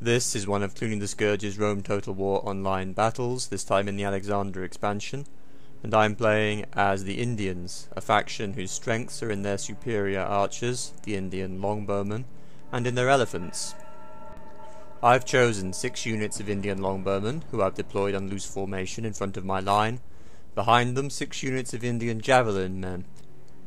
This is one of Cluny the Scourge's Rome Total War online battles, this time in the Alexander expansion, and I'm playing as the Indians, a faction whose strengths are in their superior archers, the Indian longbowmen, and in their elephants. I've chosen 6 units of Indian longbowmen, who I've deployed on loose formation in front of my line. Behind them 6 units of Indian javelin men,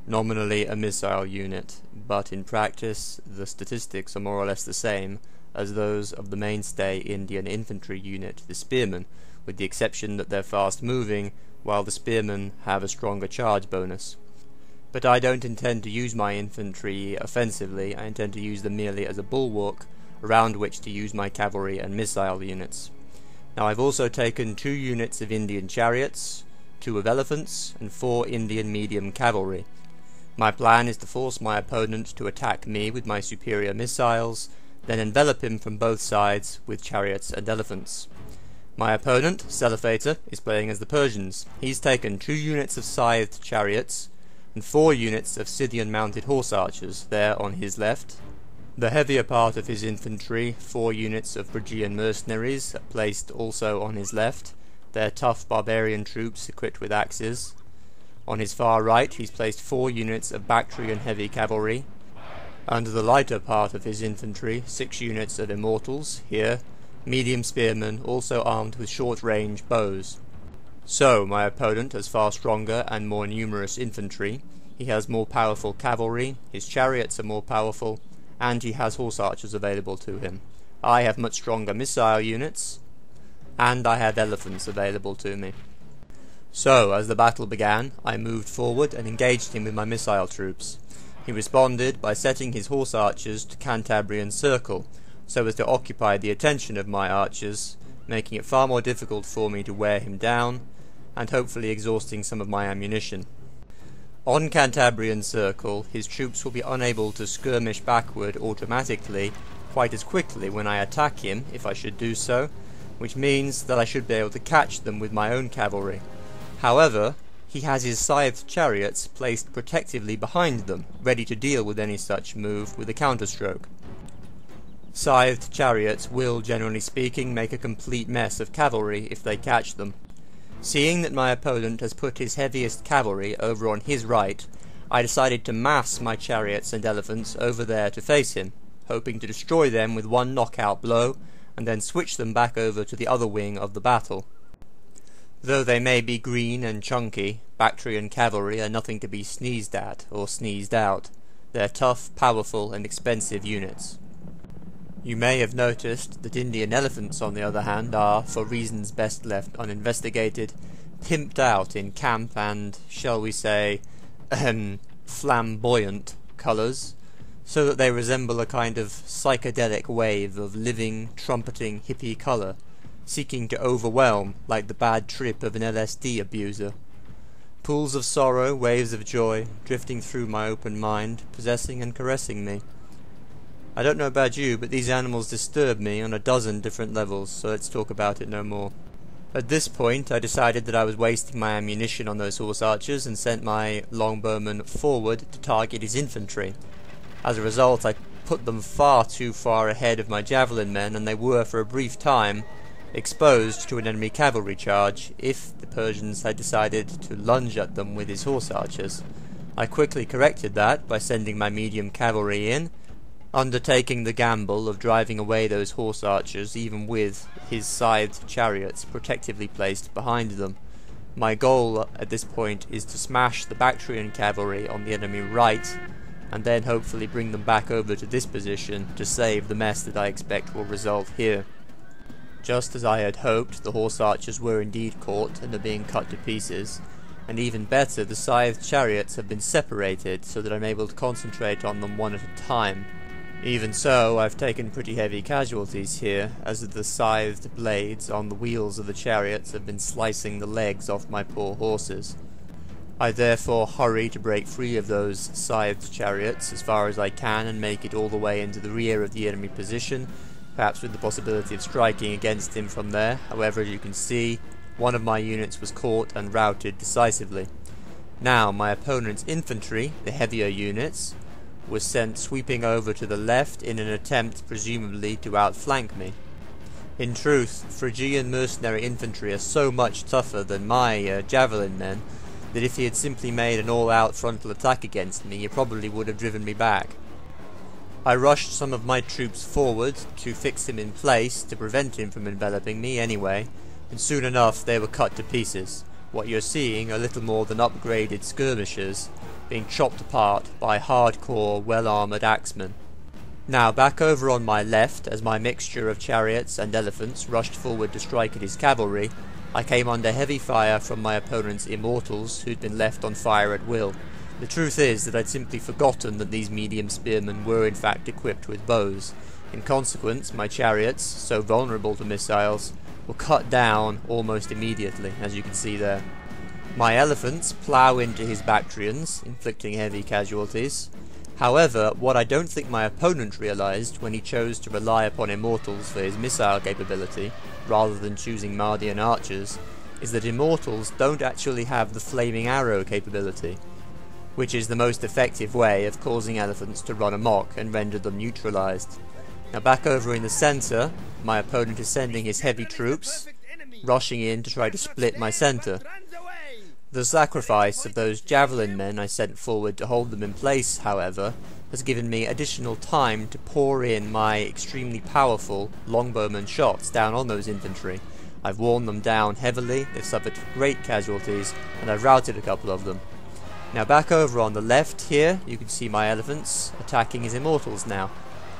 nominally a missile unit, but in practice the statistics are more or less the same as those of the mainstay Indian infantry unit, the spearmen, with the exception that they're fast moving, while the spearmen have a stronger charge bonus. But I don't intend to use my infantry offensively. I intend to use them merely as a bulwark around which to use my cavalry and missile units. Now I've also taken 2 units of Indian chariots, 2 of elephants, and 4 Indian medium cavalry. My plan is to force my opponent to attack me with my superior missiles, then envelop him from both sides with chariots and elephants. My opponent, Selifator, is playing as the Persians. He's taken 2 units of scythed chariots and 4 units of Scythian mounted horse archers there on his left. The heavier part of his infantry, 4 units of Phrygian mercenaries, placed also on his left. They're tough barbarian troops equipped with axes. On his far right he's placed 4 units of Bactrian heavy cavalry. Under the lighter part of his infantry, 6 units of immortals, here, medium spearmen, also armed with short-range bows. So, my opponent has far stronger and more numerous infantry, he has more powerful cavalry, his chariots are more powerful, and he has horse archers available to him. I have much stronger missile units, and I have elephants available to me. So, as the battle began, I moved forward and engaged him with my missile troops. He responded by setting his horse archers to Cantabrian circle, so as to occupy the attention of my archers, making it far more difficult for me to wear him down, and hopefully exhausting some of my ammunition. On Cantabrian circle, his troops will be unable to skirmish backward automatically quite as quickly when I attack him, if I should do so, which means that I should be able to catch them with my own cavalry. However, he has his scythed chariots placed protectively behind them, ready to deal with any such move with a counterstroke. Scythed chariots will, generally speaking, make a complete mess of cavalry if they catch them. Seeing that my opponent has put his heaviest cavalry over on his right, I decided to mass my chariots and elephants over there to face him, hoping to destroy them with one knockout blow, and then switch them back over to the other wing of the battle. Though they may be green and chunky, Bactrian cavalry are nothing to be sneezed at or sneezed out. They're tough, powerful, and expensive units. You may have noticed that Indian elephants, on the other hand, are, for reasons best left uninvestigated, pimped out in camp and, shall we say, flamboyant colours, so that they resemble a kind of psychedelic wave of living, trumpeting hippie colour, seeking to overwhelm like the bad trip of an LSD abuser. Pools of sorrow, waves of joy, drifting through my open mind, possessing and caressing me. I don't know about you, but these animals disturb me on a dozen different levels, so let's talk about it no more. At this point I decided that I was wasting my ammunition on those horse archers and sent my longbowmen forward to target his infantry. As a result I put them far too far ahead of my javelin men, and they were, for a brief time, exposed to an enemy cavalry charge if the Persians had decided to lunge at them with his horse archers. I quickly corrected that by sending my medium cavalry in, undertaking the gamble of driving away those horse archers even with his scythed chariots protectively placed behind them. My goal at this point is to smash the Bactrian cavalry on the enemy right, and then hopefully bring them back over to this position to save the mess that I expect will result here. Just as I had hoped, the horse archers were indeed caught and are being cut to pieces, and even better, the scythed chariots have been separated so that I'm able to concentrate on them one at a time. Even so, I've taken pretty heavy casualties here, as the scythed blades on the wheels of the chariots have been slicing the legs off my poor horses. I therefore hurry to break free of those scythed chariots as far as I can and make it all the way into the rear of the enemy position, perhaps with the possibility of striking against him from there. However, as you can see, one of my units was caught and routed decisively. Now, my opponent's infantry, the heavier units, was sent sweeping over to the left in an attempt presumably to outflank me. In truth, Phrygian mercenary infantry are so much tougher than my javelin men that if he had simply made an all-out frontal attack against me, he probably would have driven me back. I rushed some of my troops forward to fix him in place to prevent him from enveloping me anyway, and soon enough they were cut to pieces. What you're seeing are little more than upgraded skirmishers being chopped apart by hardcore, well-armoured axemen. Now back over on my left, as my mixture of chariots and elephants rushed forward to strike at his cavalry, I came under heavy fire from my opponent's immortals who'd been left on fire at will. The truth is that I'd simply forgotten that these medium spearmen were in fact equipped with bows. In consequence, my chariots, so vulnerable to missiles, were cut down almost immediately, as you can see there. My elephants plough into his Bactrians, inflicting heavy casualties. However, what I don't think my opponent realised when he chose to rely upon immortals for his missile capability, rather than choosing Mardian archers, is that immortals don't actually have the flaming arrow capability, which is the most effective way of causing elephants to run amok and render them neutralised. Now back over in the centre, my opponent is sending his heavy troops, rushing in to try to split my centre. The sacrifice of those javelin men I sent forward to hold them in place, however, has given me additional time to pour in my extremely powerful longbowman shots down on those infantry. I've worn them down heavily, they've suffered great casualties, and I've routed a couple of them. Now back over on the left here, you can see my elephants attacking his immortals now.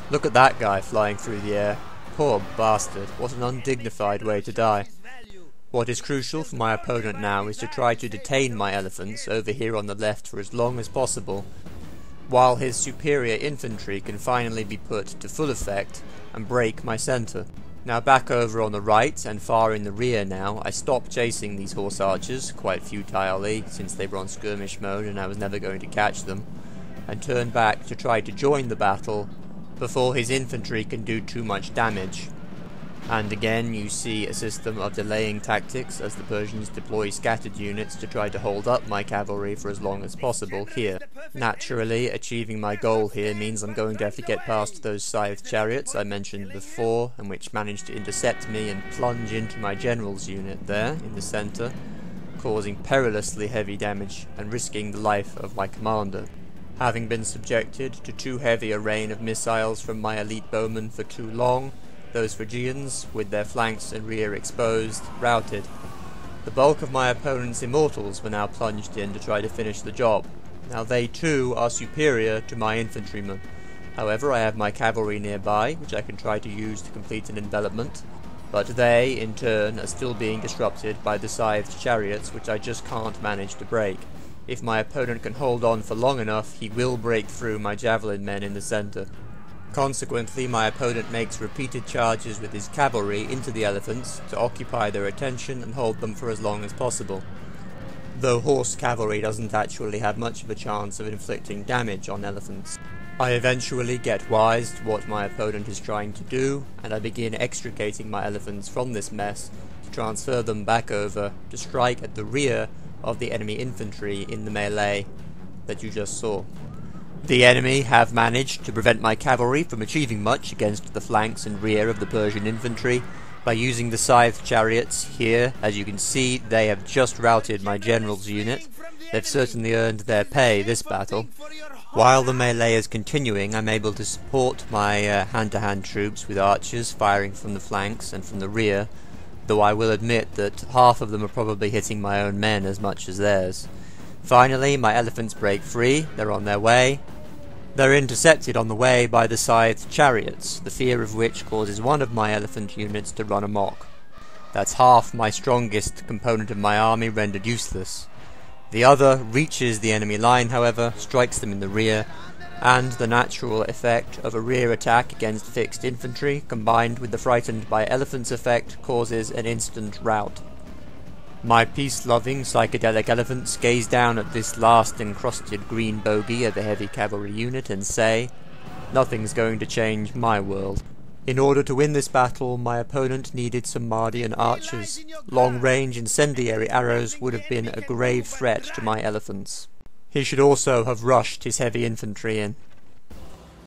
Look at that guy flying through the air. Poor bastard, what an undignified way to die. What is crucial for my opponent now is to try to detain my elephants over here on the left for as long as possible, while his superior infantry can finally be put to full effect and break my centre. Now back over on the right and far in the rear now, I stopped chasing these horse archers, quite futilely since they were on skirmish mode and I was never going to catch them, and turned back to try to join the battle before his infantry can do too much damage. And again you see a system of delaying tactics as the Persians deploy scattered units to try to hold up my cavalry for as long as possible here. Naturally, achieving my goal here means I'm going to have to get past those scythe chariots I mentioned before, and which managed to intercept me and plunge into my general's unit there in the centre, causing perilously heavy damage and risking the life of my commander. Having been subjected to too heavy a rain of missiles from my elite bowmen for too long, those Phrygians, with their flanks and rear exposed, routed. The bulk of my opponent's immortals were now plunged in to try to finish the job. Now they too are superior to my infantrymen. However, I have my cavalry nearby, which I can try to use to complete an envelopment, but they, in turn, are still being disrupted by the scythed chariots, which I just can't manage to break. If my opponent can hold on for long enough, he will break through my javelin men in the centre. Consequently, my opponent makes repeated charges with his cavalry into the elephants to occupy their attention and hold them for as long as possible. Though horse cavalry doesn't actually have much of a chance of inflicting damage on elephants. I eventually get wise to what my opponent is trying to do, and I begin extricating my elephants from this mess to transfer them back over to strike at the rear of the enemy infantry in the melee that you just saw. The enemy have managed to prevent my cavalry from achieving much against the flanks and rear of the Persian infantry by using the scythe chariots here. As you can see, they have just routed my general's unit. They've certainly earned their pay this battle. While the melee is continuing, I'm able to support my hand-to-hand troops with archers firing from the flanks and from the rear, though I will admit that half of them are probably hitting my own men as much as theirs. Finally, my elephants break free, they're on their way. They're intercepted on the way by the scythed chariots, the fear of which causes one of my elephant units to run amok. That's half my strongest component of my army rendered useless. The other reaches the enemy line, however, strikes them in the rear, and the natural effect of a rear attack against fixed infantry, combined with the frightened by elephants effect, causes an instant rout. My peace-loving psychedelic elephants gaze down at this last encrusted green bogey of a heavy cavalry unit and say, "Nothing's going to change my world." In order to win this battle, my opponent needed some Mardian archers. Long-range incendiary arrows would have been a grave threat to my elephants. He should also have rushed his heavy infantry in.